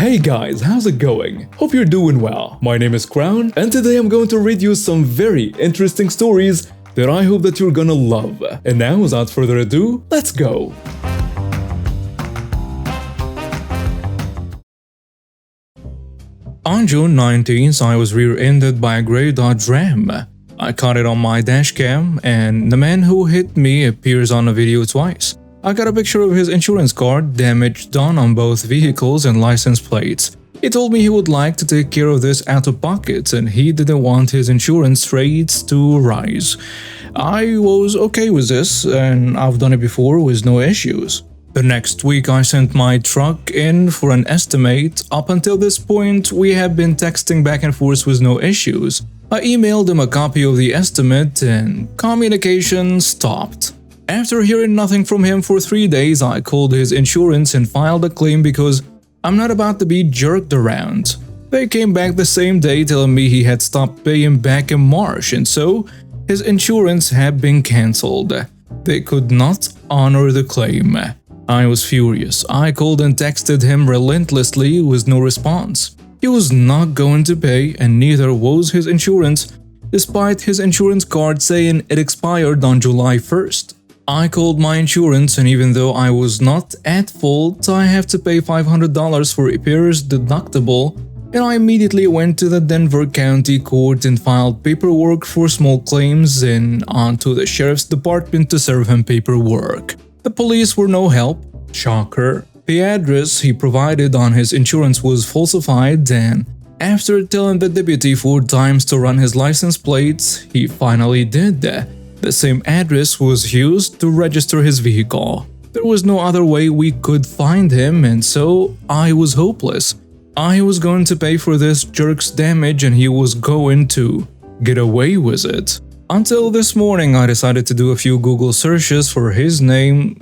Hey guys, how's it going? Hope you're doing well. My name is Crown, and today I'm going to read you some very interesting stories that I hope that you're gonna love. And now, without further ado, let's go! On June 19th, I was rear-ended by a grey Dodge Ram. I caught it on my dashcam, and the man who hit me appears on the video twice. I got a picture of his insurance card, damage done on both vehicles and license plates. He told me he would like to take care of this out of pocket and he didn't want his insurance rates to rise. I was okay with this, and I've done it before with no issues. The next week I sent my truck in for an estimate. Up until this point, we have been texting back and forth with no issues. I emailed him a copy of the estimate and communication stopped. After hearing nothing from him for 3 days, I called his insurance and filed a claim because I'm not about to be jerked around. They came back the same day telling me he had stopped paying back in March, and so his insurance had been cancelled. They could not honor the claim. I was furious. I called and texted him relentlessly with no response. He was not going to pay, and neither was his insurance, despite his insurance card saying it expired on July 1st. I called my insurance, and even though I was not at fault, I have to pay $500 for repairs deductible, and I immediately went to the Denver County Court and filed paperwork for small claims and onto the Sheriff's Department to serve him paperwork. The police were no help. Shocker. The address he provided on his insurance was falsified, and after telling the deputy 4 times to run his license plates, he finally did that. The same address was used to register his vehicle. There was no other way we could find him, and so I was hopeless. I was going to pay for this jerk's damage and he was going to get away with it. Until this morning, I decided to do a few Google searches for his name,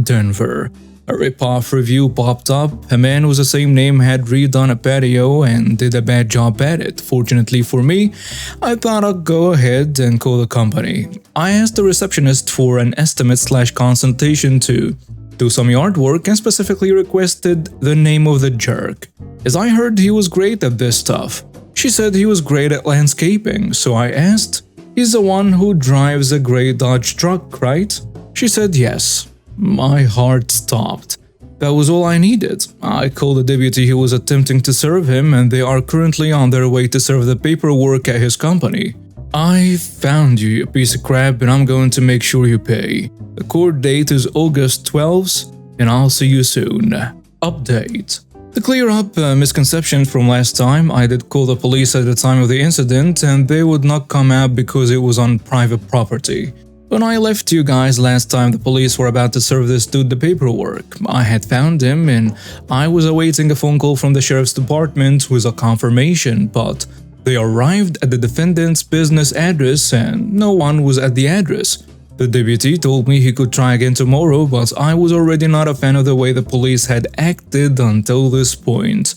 Denver. A rip-off review popped up. A man with the same name had redone a patio and did a bad job at it. Fortunately for me, I thought I'd go ahead and call the company. I asked the receptionist for an estimate/consultation to do some yard work and specifically requested the name of the jerk, as I heard he was great at this stuff. She said he was great at landscaping, so I asked, "He's the one who drives a grey Dodge truck, right?" She said yes. My heart stopped. That was all I needed. I called the deputy who was attempting to serve him, and they are currently on their way to serve the paperwork at his company. "I found you, you piece of crap, and I'm going to make sure you pay. The court date is August 12th, and I'll see you soon." Update. To clear up a misconception from last time, I did call the police at the time of the incident, and they would not come out because it was on private property. When I left you guys last time, the police were about to serve this dude the paperwork. I had found him, and I was awaiting a phone call from the Sheriff's Department with a confirmation, but they arrived at the defendant's business address and no one was at the address. The deputy told me he could try again tomorrow, but I was already not a fan of the way the police had acted until this point.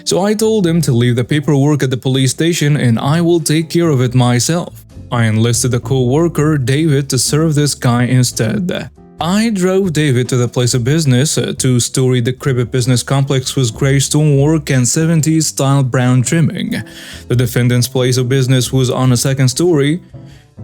So I told him to leave the paperwork at the police station and I will take care of it myself. I enlisted a co-worker, David, to serve this guy instead. I drove David to the place of business, a 2-story decrepit business complex with grey stonework and 70s-style brown trimming. The defendant's place of business was on a 2nd story,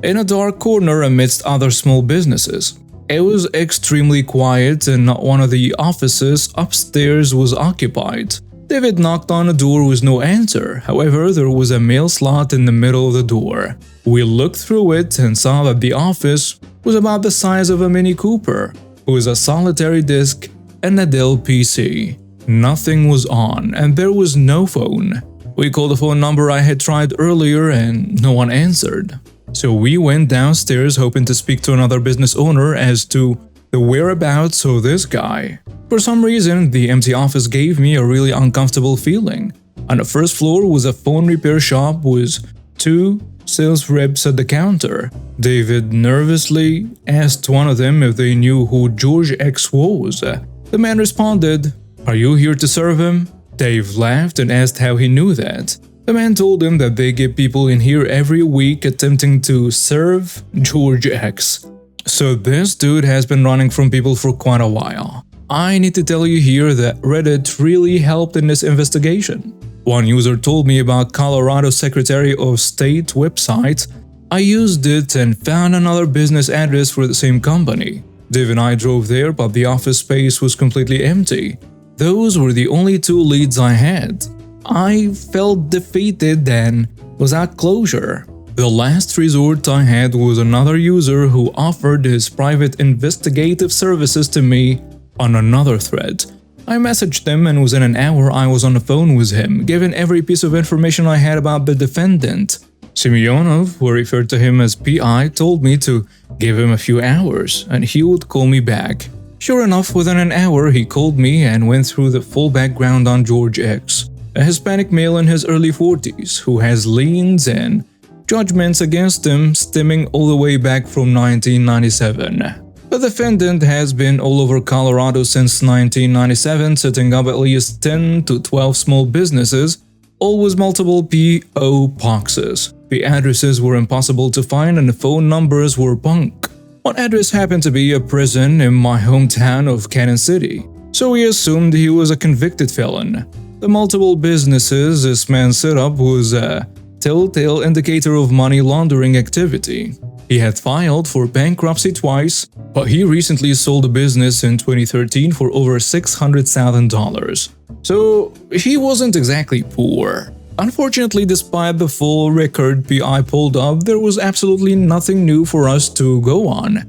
in a dark corner amidst other small businesses. It was extremely quiet and not one of the offices upstairs was occupied. David knocked on the door with no answer. However, there was a mail slot in the middle of the door. We looked through it and saw that the office was about the size of a Mini Cooper, with a solitary disk and a Dell PC. Nothing was on, and there was no phone. We called the phone number I had tried earlier and no one answered. So we went downstairs hoping to speak to another business owner as to the whereabouts of this guy. For some reason, the empty office gave me a really uncomfortable feeling. On the 1st floor was a phone repair shop with 2 sales reps at the counter. David nervously asked one of them if they knew who George X was. The man responded, "Are you here to serve him?" Dave laughed and asked how he knew that. The man told him that they get people in here every week attempting to serve George X. So this dude has been running from people for quite a while. I need to tell you here that Reddit really helped in this investigation. One user told me about Colorado Secretary of State website. I used it and found another business address for the same company. Div and I drove there, but the office space was completely empty. Those were the only two leads I had. I felt defeated and without closure. The last resort I had was another user who offered his private investigative services to me on another thread. I messaged him, and within an hour I was on the phone with him, giving every piece of information I had about the defendant. Semyonov, who referred to him as PI, told me to give him a few hours and he would call me back. Sure enough, within an hour he called me and went through the full background on George X, a Hispanic male in his early 40s who has liens and judgments against him stemming all the way back from 1997. The defendant has been all over Colorado since 1997, setting up at least 10 to 12 small businesses, all with multiple P.O. boxes. The addresses were impossible to find and the phone numbers were bunk. One address happened to be a prison in my hometown of Cannon City, so we assumed he was a convicted felon. The multiple businesses this man set up was a telltale indicator of money laundering activity. He had filed for bankruptcy twice, but he recently sold a business in 2013 for over $600,000. So he wasn't exactly poor. Unfortunately, despite the full record PI pulled up, there was absolutely nothing new for us to go on.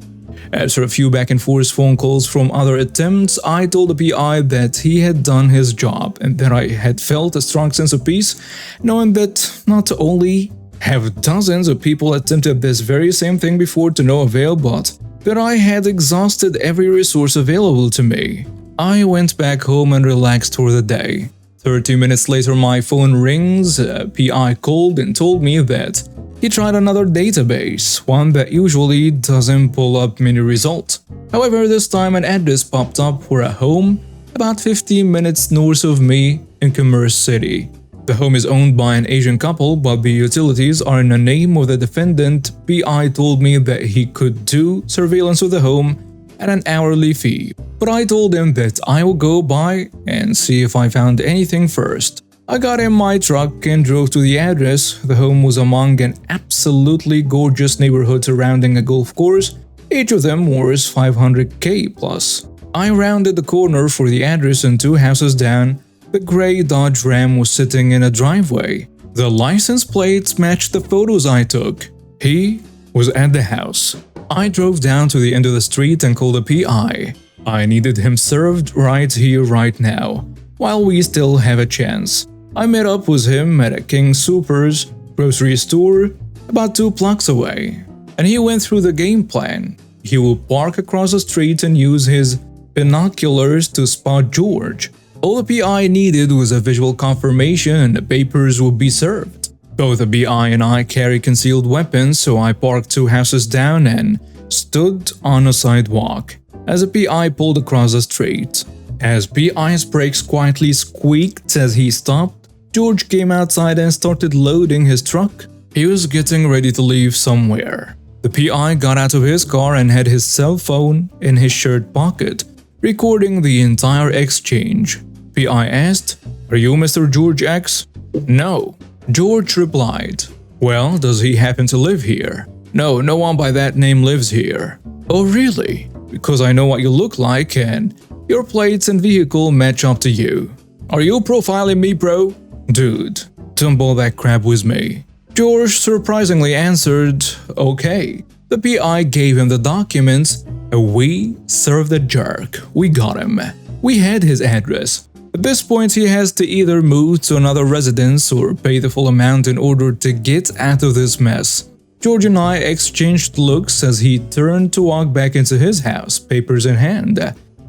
After a few back-and-forth phone calls from other attempts, I told the PI that he had done his job and that I had felt a strong sense of peace, knowing that not only have dozens of people attempted this very same thing before to no avail, but that I had exhausted every resource available to me. I went back home and relaxed for the day. 30 minutes later my phone rings, PI called and told me that he tried another database, one that usually doesn't pull up many results. However, this time an address popped up for a home about 15 minutes north of me in Commerce City. The home is owned by an Asian couple, but the utilities are in the name of the defendant. PI told me that he could do surveillance of the home at an hourly fee, but I told him that I will go by and see if I found anything first. I got in my truck and drove to the address. The home was among an absolutely gorgeous neighborhood surrounding a golf course. Each of them was $500K plus. I rounded the corner for the address and 2 houses down, the gray Dodge Ram was sitting in a driveway. The license plates matched the photos I took. He was at the house. I drove down to the end of the street and called a PI. I needed him served right here, right now, while we still have a chance. I met up with him at a King Soopers grocery store about 2 blocks away, and he went through the game plan. He will park across the street and use his binoculars to spot George. All the PI needed was a visual confirmation and the papers would be served. Both the PI and I carry concealed weapons, so I parked 2 houses down and stood on a sidewalk as a PI pulled across the street. As PI's brakes quietly squeaked as he stopped, George came outside and started loading his truck. He was getting ready to leave somewhere. The PI got out of his car and had his cell phone in his shirt pocket, recording the entire exchange. PI asked, "Are you Mr. George X?" "No." George replied, "Well, does he happen to live here?" "No, no one by that name lives here." "Oh really? Because I know what you look like and your plates and vehicle match up to you." "Are you profiling me, bro?" "Dude, don't ball that crap with me." George surprisingly answered, "Okay." The PI gave him the documents. We served the jerk. We got him. We had his address. At this point, he has to either move to another residence or pay the full amount in order to get out of this mess. George and I exchanged looks as he turned to walk back into his house, papers in hand.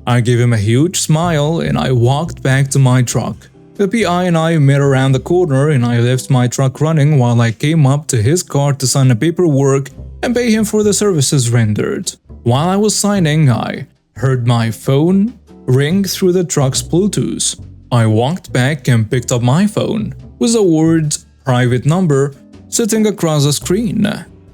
I gave him a huge smile and I walked back to my truck. The PI and I met around the corner and I left my truck running while I came up to his car to sign the paperwork and pay him for the services rendered. While I was signing, I heard my phone ring through the truck's Bluetooth. I walked back and picked up my phone, with the words "private number" sitting across the screen.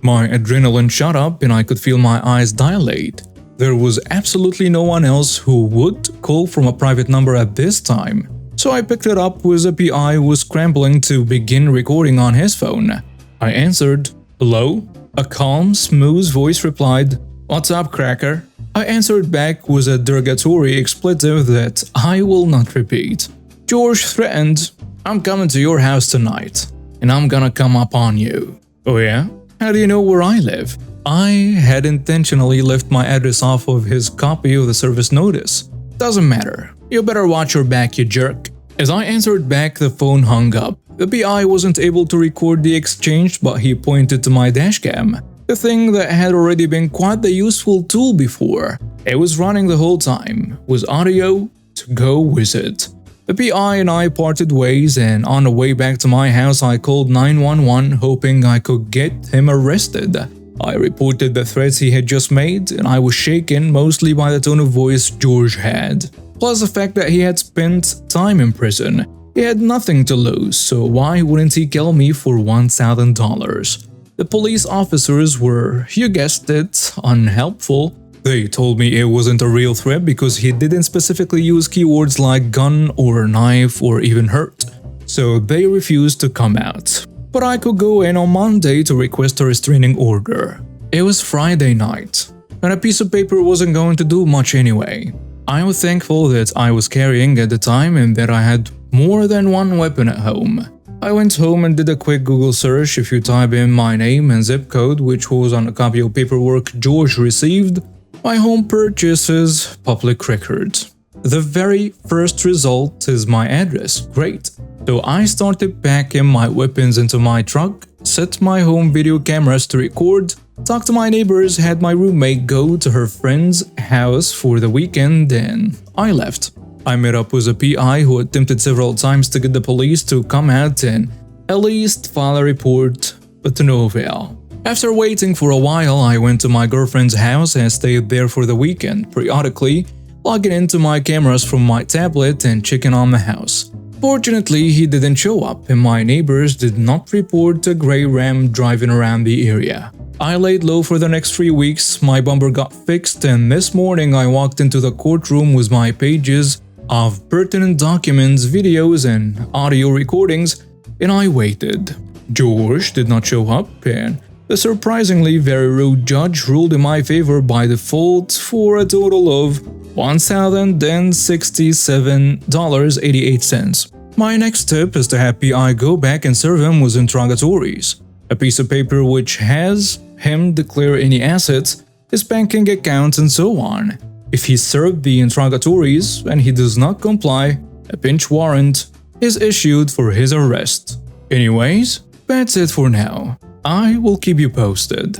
My adrenaline shot up and I could feel my eyes dilate. There was absolutely no one else who would call from a private number at this time. So I picked it up with a PI who was scrambling to begin recording on his phone. I answered, "Hello?" A calm, smooth voice replied, "What's up, cracker?" I answered back with a derogatory expletive that I will not repeat. George threatened, "I'm coming to your house tonight, and I'm gonna come up on you." "Oh yeah? How do you know where I live?" I had intentionally left my address off of his copy of the service notice. "Doesn't matter. You better watch your back, you jerk." As I answered back, the phone hung up. The PI wasn't able to record the exchange, but he pointed to my dashcam, the thing that had already been quite the useful tool before. It was running the whole time, with audio to go with it. The PI and I parted ways, and on the way back to my house I called 911 hoping I could get him arrested. I reported the threats he had just made, and I was shaken mostly by the tone of voice George had, plus the fact that he had spent time in prison. He had nothing to lose, so why wouldn't he kill me for $1,000? The police officers were, you guessed it, unhelpful. They told me it wasn't a real threat because he didn't specifically use keywords like gun or knife or even hurt, so they refused to come out. But I could go in on Monday to request a restraining order. It was Friday night, and a piece of paper wasn't going to do much anyway. I was thankful that I was carrying at the time and that I had more than one weapon at home. I went home and did a quick Google search. If you type in my name and zip code, which was on a copy of paperwork George received, my home purchase is public record. The very first result is my address. Great. So I started packing my weapons into my truck, set my home video cameras to record, talked to my neighbors, had my roommate go to her friend's house for the weekend, and I left. I met up with a PI who attempted several times to get the police to come out and at least file a report, but to no avail. After waiting for a while, I went to my girlfriend's house and stayed there for the weekend, periodically logging into my cameras from my tablet and checking on the house. Fortunately, he didn't show up, and my neighbors did not report a gray Ram driving around the area. I laid low for the next 3 weeks, my bumper got fixed, and this morning I walked into the courtroom with my pages of pertinent documents, videos, and audio recordings, and I waited. George did not show up, and the surprisingly very rude judge ruled in my favor by default for a total of $1,067.88. My next step is to have PI go back and serve him with interrogatories, a piece of paper which has him declare any assets, his banking accounts, and so on. If he served the interrogatories and he does not comply, a bench warrant is issued for his arrest. Anyways, that's it for now. I will keep you posted.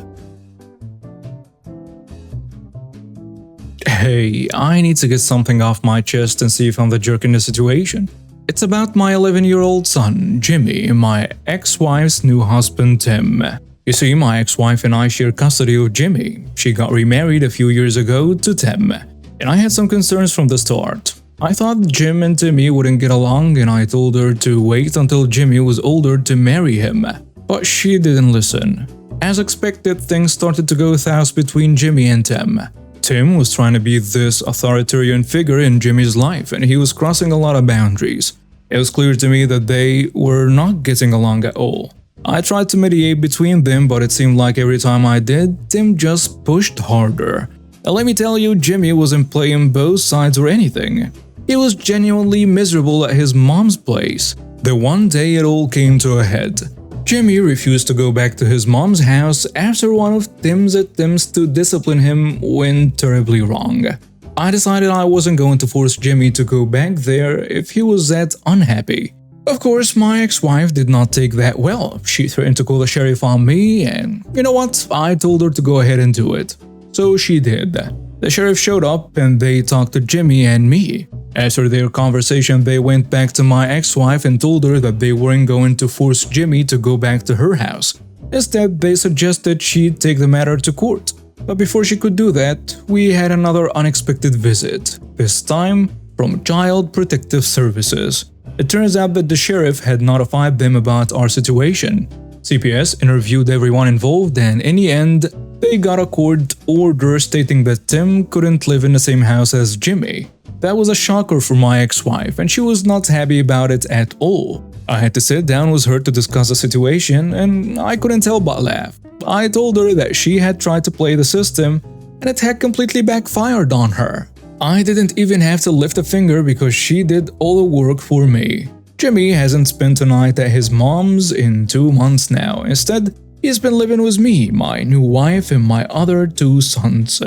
Hey, I need to get something off my chest and see if I'm the jerk in the situation. It's about my 11-year-old son, Jimmy, and my ex-wife's new husband, Tim. You see, my ex-wife and I share custody of Jimmy. She got remarried a few years ago to Tim, and I had some concerns from the start. I thought Jim and Timmy wouldn't get along, and I told her to wait until Jimmy was older to marry him. But she didn't listen. As expected, things started to go south between Jimmy and Tim. Tim was trying to be this authoritarian figure in Jimmy's life, and he was crossing a lot of boundaries. It was clear to me that they were not getting along at all. I tried to mediate between them, but it seemed like every time I did, Tim just pushed harder. And let me tell you, Jimmy wasn't playing both sides or anything. He was genuinely miserable at his mom's place. The one day it all came to a head. Jimmy refused to go back to his mom's house after one of Tim's attempts to discipline him went terribly wrong. I decided I wasn't going to force Jimmy to go back there if he was that unhappy. Of course, my ex-wife did not take that well. She threatened to call the sheriff on me, and you know what? I told her to go ahead and do it. So she did. The sheriff showed up and they talked to Jimmy and me. After their conversation, they went back to my ex-wife and told her that they weren't going to force Jimmy to go back to her house. Instead, they suggested she take the matter to court. But before she could do that, we had another unexpected visit, this time from Child Protective Services. It turns out that the sheriff had notified them about our situation. CPS interviewed everyone involved, and in the end, They got a court order stating that Tim couldn't live in the same house as Jimmy. That was a shocker for my ex-wife, and she was not happy about it at all. I had to sit down with her to discuss the situation, and I couldn't help but laugh. I told her that she had tried to play the system, and it had completely backfired on her. I didn't even have to lift a finger because she did all the work for me. Jimmy hasn't spent a night at his mom's in 2 months now. Instead, he's been living with me, my new wife, and my other 2 sons.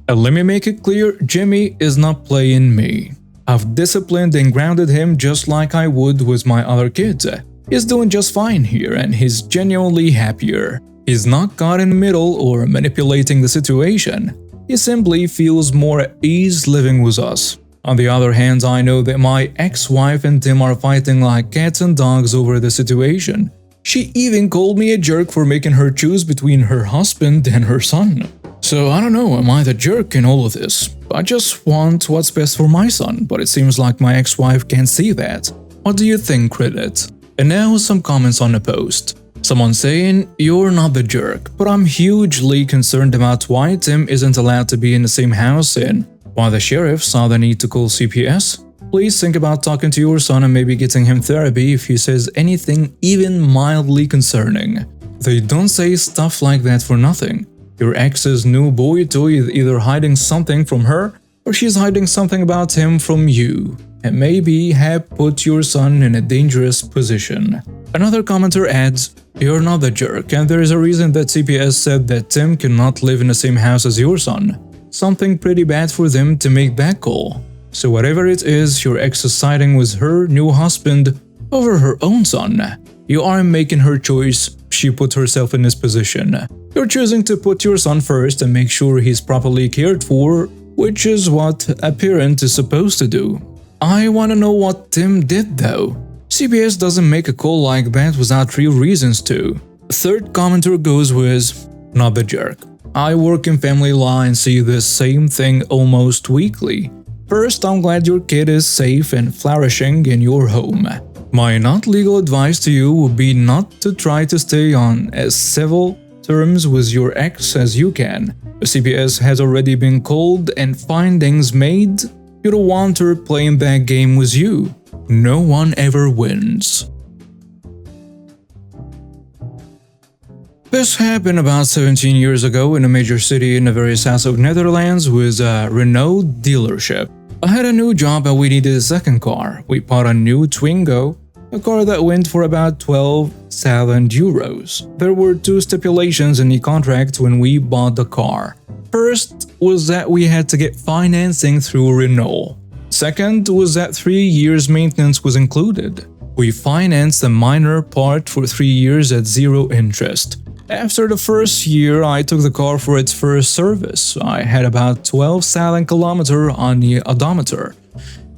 Let me make it clear, Jimmy is not playing me. I've disciplined and grounded him just like I would with my other kids. He's doing just fine here, and he's genuinely happier. He's not caught in the middle or manipulating the situation. He simply feels more at ease living with us. On the other hand, I know that my ex-wife and Tim are fighting like cats and dogs over the situation. She even called me a jerk for making her choose between her husband and her son. So I don't know, am I the jerk in all of this? I just want what's best for my son, but it seems like my ex-wife can't see that. What do you think, Reddit? And now some comments on the post. Someone saying, "You're not the jerk, but I'm hugely concerned about why Tim isn't allowed to be in the same house and why the sheriff saw the need to call CPS. Please think about talking to your son and maybe getting him therapy if he says anything even mildly concerning. They don't say stuff like that for nothing. Your ex's new boy toy is either hiding something from her or she's hiding something about him from you, and maybe have put your son in a dangerous position." Another commenter adds, "You're not the jerk, and there is a reason that CPS said that Tim cannot live in the same house as your son. Something pretty bad for them to make that call. So whatever it is, your ex is siding with her new husband over her own son. You aren't making her choice, she put herself in this position. You're choosing to put your son first and make sure he's properly cared for, which is what a parent is supposed to do. I wanna know what Tim did though. CPS doesn't make a call like that without real reasons to." Third commenter goes with, "Not the jerk. I work in family law and see the same thing almost weekly. First, I'm glad your kid is safe and flourishing in your home. My not legal advice to you would be not to try to stay on as civil terms with your ex as you can. The CPS has already been called and findings made. You don't want her playing that game with you. No one ever wins." This happened about 17 years ago in a major city in the very south of Netherlands with a Renault dealership. I had a new job and we needed a second car. We bought a new Twingo, a car that went for about 12,000 euros. There were 2 stipulations in the contract when we bought the car. First was that we had to get financing through Renault. Second was that 3 years maintenance was included. We financed the minor part for 3 years at 0 interest. After the first year, I took the car for its first service. I had about 12,000 kilometers on the odometer.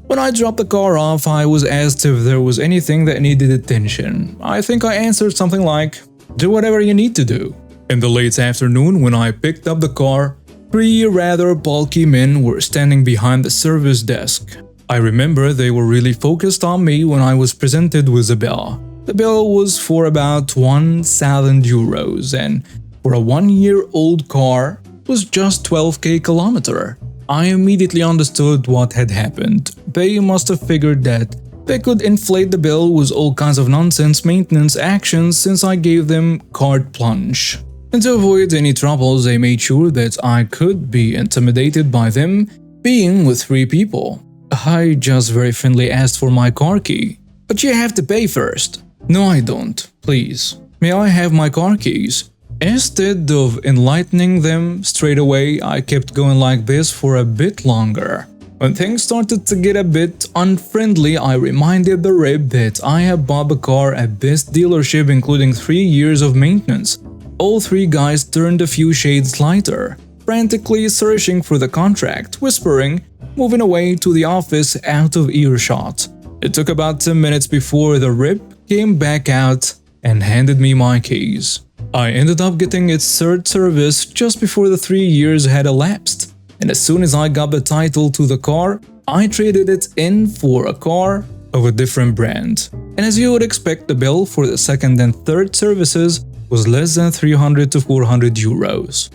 When I dropped the car off, I was asked if there was anything that needed attention. I think I answered something like, "Do whatever you need to do." In the late afternoon, when I picked up the car, 3 rather bulky men were standing behind the service desk. I remember they were really focused on me when I was presented with a bill. The bill was for about 1,000 euros, and for a 1-year-old car, was just 12k kilometer. I immediately understood what had happened. They must have figured that they could inflate the bill with all kinds of nonsense maintenance actions since I gave them carte blanche. And to avoid any troubles, they made sure that I could be intimidated by them being with 3 people. I just very friendly asked for my car key. "But you have to pay first." "No, I don't. Please. May I have my car keys?" Instead of enlightening them straight away, I kept going like this for a bit longer. When things started to get a bit unfriendly, I reminded the rib that I had bought the car at this dealership including 3 years of maintenance. All 3 guys turned a few shades lighter, frantically searching for the contract, whispering, moving away to the office out of earshot. It took about 10 minutes before the rip came back out and handed me my keys. I ended up getting its 3rd service just before the 3 years had elapsed, and as soon as I got the title to the car, I traded it in for a car of a different brand. And as you would expect, the bill for the 2nd and 3rd services was less than 300 to 400 euros.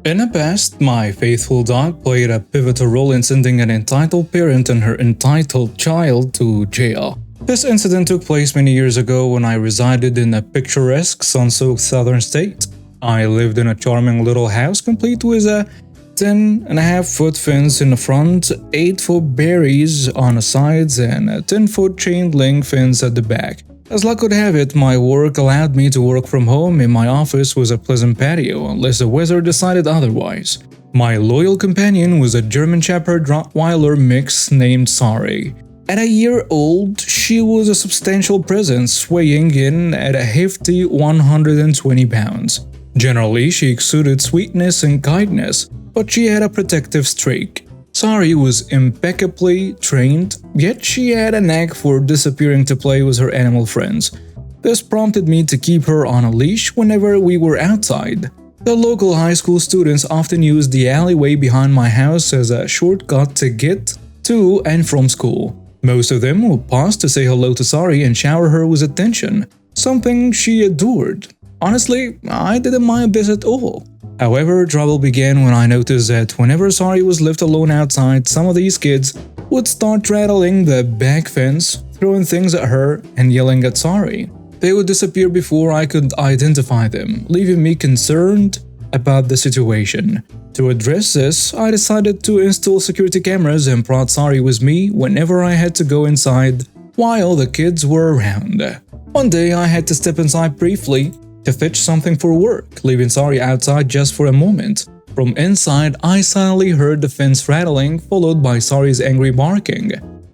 In the past, my faithful dog played a pivotal role in sending an entitled parent and her entitled child to jail. This incident took place many years ago when I resided in a picturesque sun-soaked southern state. I lived in a charming little house complete with a 10.5-foot fence in the front, 8-foot barriers on the sides, and a 10-foot chain-link fence at the back. As luck would have it, my work allowed me to work from home in my office with a pleasant patio, unless the weather decided otherwise. My loyal companion was a German Shepherd Rottweiler mix named Sari. At a year old, she was a substantial presence, weighing in at a hefty 120 pounds. Generally, she exuded sweetness and kindness, but she had a protective streak. Sari was impeccably trained, yet she had a knack for disappearing to play with her animal friends. This prompted me to keep her on a leash whenever we were outside. The local high school students often used the alleyway behind my house as a shortcut to get to and from school. Most of them would pause to say hello to Sari and shower her with attention, something she adored. Honestly, I didn't mind this at all. However, trouble began when I noticed that whenever Sari was left alone outside, some of these kids would start rattling the back fence, throwing things at her, and yelling at Sari. They would disappear before I could identify them, leaving me concerned about the situation. To address this, I decided to install security cameras and brought Sari with me whenever I had to go inside while the kids were around. One day I had to step inside briefly to fetch something for work, leaving Sari outside just for a moment. From inside, I suddenly heard the fence rattling, followed by Sari's angry barking.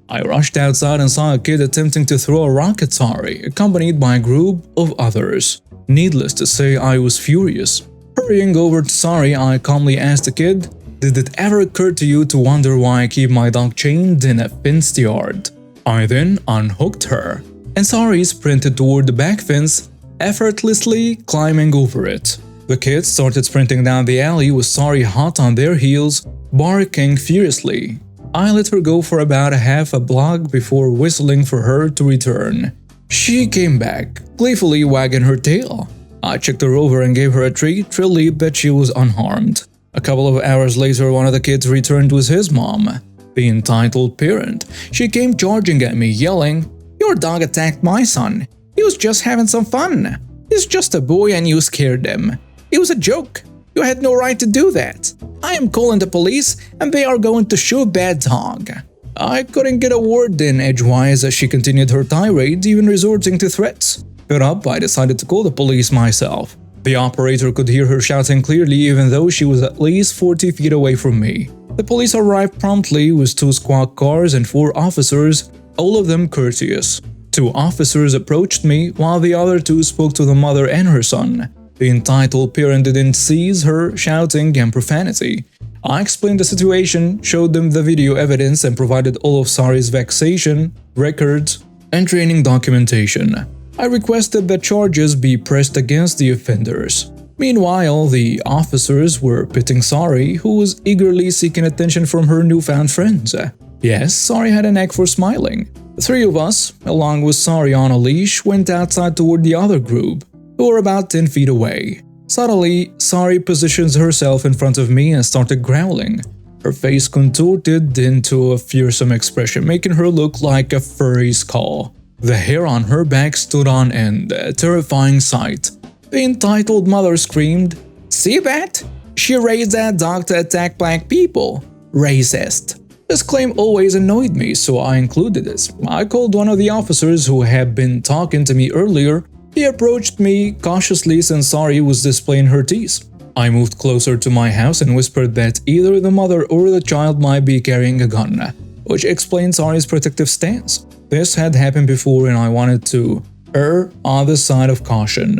I rushed outside and saw a kid attempting to throw a rock at Sari, accompanied by a group of others. Needless to say, I was furious. Hurrying over to Sari, I calmly asked the kid, "Did it ever occur to you to wonder why I keep my dog chained in a fenced yard?" I then unhooked her, and Sari sprinted toward the back fence, effortlessly climbing over it. The kids started sprinting down the alley with Sari hot on their heels, barking furiously. I let her go for about a half a block before whistling for her to return. She came back, gleefully wagging her tail. I checked her over and gave her a treat, relieved that she was unharmed. A couple of hours later, one of the kids returned with his mom, the entitled parent. She came charging at me, yelling, "Your dog attacked my son. He was just having some fun. He's just a boy and you scared him. It was a joke. You had no right to do that. I am calling the police and they are going to shoot that dog." I couldn't get a word in edgewise as she continued her tirade, even resorting to threats. Fed up, I decided to call the police myself. The operator could hear her shouting clearly even though she was at least 40 feet away from me. The police arrived promptly with 2 squad cars and 4 officers, all of them courteous. 2 officers approached me while the other 2 spoke to the mother and her son. The entitled parent didn't cease her shouting and profanity. I explained the situation, showed them the video evidence, and provided all of Sari's vexation, records, and training documentation. I requested that charges be pressed against the offenders. Meanwhile, the officers were pitting Sari, who was eagerly seeking attention from her newfound friends. Yes, Sari had a knack for smiling. The 3 of us, along with Sari on a leash, went outside toward the other group, who were about 10 feet away. Suddenly, Sari positions herself in front of me and started growling. Her face contorted into a fearsome expression, making her look like a furry skull. The hair on her back stood on end, a terrifying sight. The entitled mother screamed, "See that? She raised that dog to attack black people. Racist." This claim always annoyed me, so I included it. I called one of the officers who had been talking to me earlier. He approached me cautiously since Sari was displaying her teeth. I moved closer to my house and whispered that either the mother or the child might be carrying a gun, which explained Sari's protective stance. This had happened before and I wanted to err on the side of caution.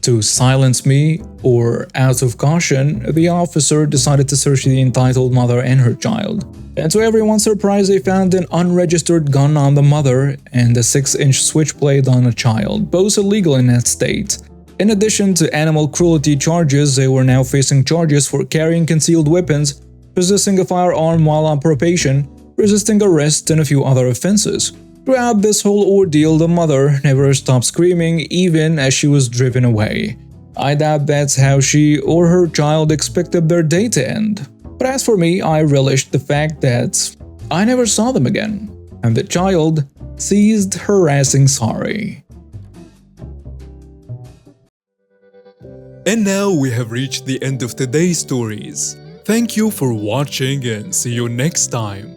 To silence me, or out of caution, the officer decided to search the entitled mother and her child. And to everyone's surprise, they found an unregistered gun on the mother and a 6-inch switchblade on the child, both illegal in that state. In addition to animal cruelty charges, they were now facing charges for carrying concealed weapons, possessing a firearm while on probation, resisting arrest, and a few other offenses. Throughout this whole ordeal, the mother never stopped screaming even as she was driven away. I doubt that's how she or her child expected their day to end. But as for me, I relished the fact that I never saw them again, and the child ceased harassing Sari. And now we have reached the end of today's stories. Thank you for watching and see you next time.